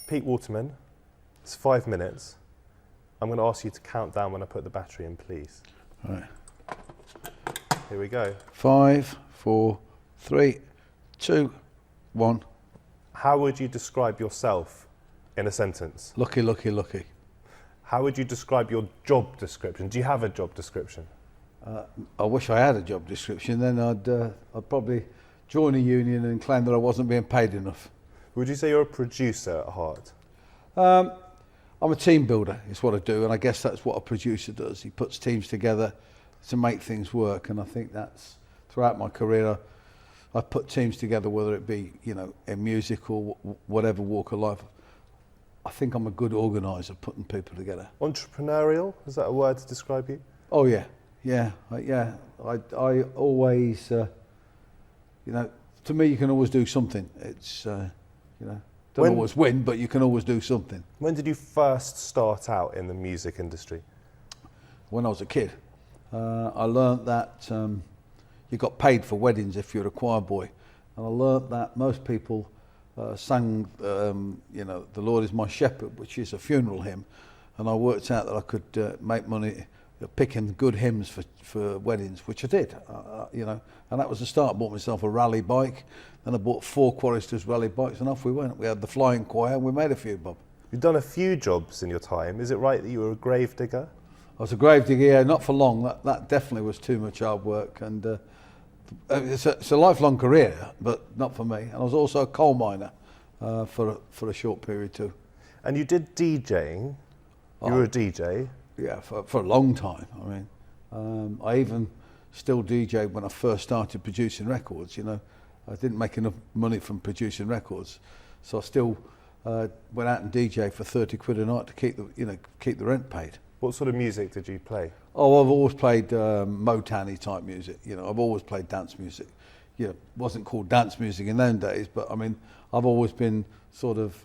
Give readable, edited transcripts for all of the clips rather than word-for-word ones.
Pete Waterman, it's 5 minutes. I'm going to ask you to count down when I put the battery in, please. All right. Here we go. 5, 4, 3, 2, 1. How would you describe yourself in a sentence? Lucky, lucky, lucky. How would you describe your job description? Do you have a job description? I wish I had a job description, then I'd probably join a union and claim that I wasn't being paid enough. Would you say you're a producer at heart? I'm a team builder, is what I do, and I guess that's what a producer does. He puts teams together to make things work, and I think that's, throughout my career, I put teams together, whether it be, you know, in music or whatever walk of life. I think I'm a good organiser, putting people together. Entrepreneurial, is that a word to describe you? Oh yeah, yeah. I always, you know, to me you can always do something. It's, you know, don't always win, but you can always do something. When did you first start out in the music industry? When I was a kid, I learnt that you got paid for weddings if you're a choir boy, and I learnt that most people sang, you know, "The Lord is my shepherd," which is a funeral hymn, and I worked out that I could make money picking good hymns for weddings, which I did, you know, and that was the start. I bought myself a rally bike, then I bought 4 choristers rally bikes, and off we went. We had the flying choir, and we made a few, Bob. You've done a few jobs in your time. Is it right that you were a grave digger? I was a grave digger, yeah, not for long. That definitely was too much hard work, and it's a lifelong career, but not for me. And I was also a coal miner for a short period too. And you did DJing. You were a DJ. Yeah, for a long time. I mean, I even still DJ when I first started producing records. You know, I didn't make enough money from producing records, so I still went out and DJ for 30 quid a night to keep the rent paid. What sort of music did you play? Oh, I've always played Motown-y type music. You know, I've always played dance music. You know, it wasn't called dance music in those days, but I mean, I've always been sort of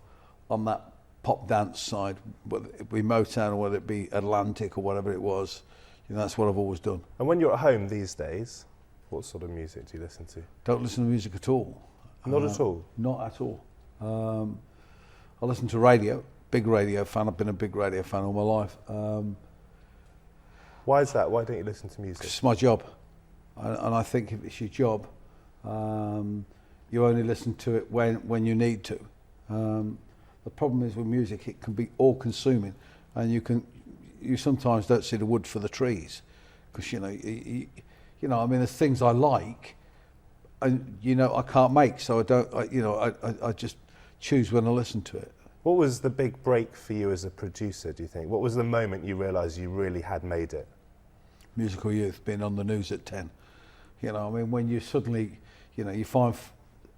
on that pop dance side, whether it be Motown or whether it be Atlantic or whatever it was. You know, that's what I've always done. And when you're at home these days, what sort of music do you listen to? Don't listen to music at all. Not at all? Not at all. I listen to radio. Big radio fan. I've been a big radio fan all my life. Why is that? Why don't you listen to music? It's my job, and I think if it's your job, you only listen to it when you need to. The problem is with music, it can be all-consuming, and you sometimes don't see the wood for the trees, because you know, I mean, there's things I like, and you know, I can't make, so I just choose when I listen to it. What was the big break for you as a producer, do you think? What was the moment you realised you really had made it? Musical Youth, being on the news at 10. You know, I mean, when you suddenly, you know, you find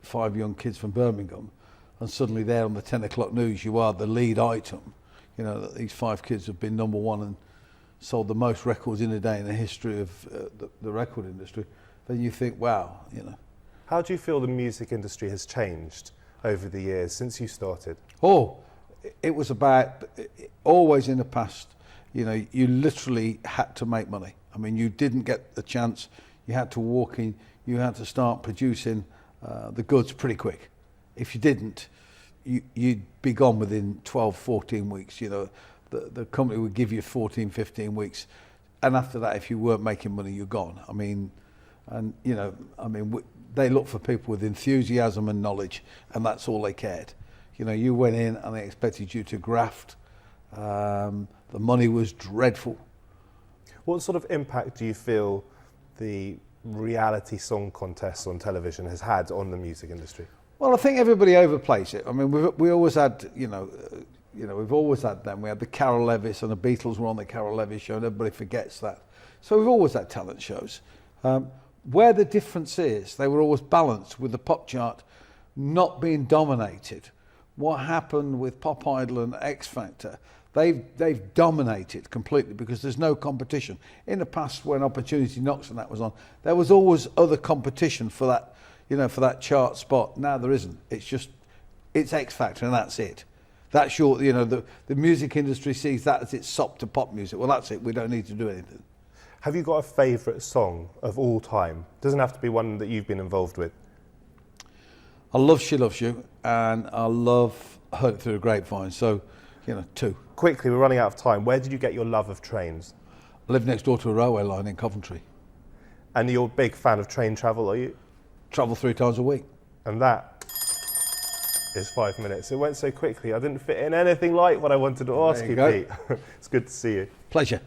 5 young kids from Birmingham, and suddenly there on the 10 o'clock news, you are the lead item. You know, that these 5 kids have been number 1 and sold the most records in a day in the history of the record industry. Then you think, wow, you know. How do you feel the music industry has changed over the years since you started? Oh, it was about, always in the past, you know, you literally had to make money. I mean, you didn't get the chance. You had to walk in, you had to start producing the goods pretty quick. If you didn't, you'd be gone within 12, 14 weeks. You know, the company would give you 14, 15 weeks. And after that, if you weren't making money, you're gone. I mean, and you know, I mean, they look for people with enthusiasm and knowledge, and that's all they cared. You know, you went in and they expected you to graft. The money was dreadful. What sort of impact do you feel the reality song contests on television has had on the music industry? Well, I think everybody overplays it. I mean, we always had, you know, we've always had them. We had the Carol Levis, and the Beatles were on the Carol Levis show, and everybody forgets that. So we've always had talent shows. Where the difference is, they were always balanced with the pop chart not being dominated. What happened with Pop Idol and X Factor, they've dominated completely because there's no competition. In the past, when Opportunity Knocks and that was on, there was always other competition for that, you know, for that chart spot. Now there isn't. It's X Factor and that's it. That's your, you know, the music industry sees that as its sop to pop music. Well, that's it. We don't need to do anything. Have you got a favourite song of all time? Doesn't have to be one that you've been involved with. I love She Loves You, and I love heard it through the grapevine. So, you know, 2. Quickly, we're running out of time. Where did you get your love of trains? I live next door to a railway line in Coventry. And you're a big fan of train travel, are you? Travel 3 times a week. And that is 5 minutes. It went so quickly. I didn't fit in anything like what I wanted to ask There you, you Pete. It's good to see you. Pleasure.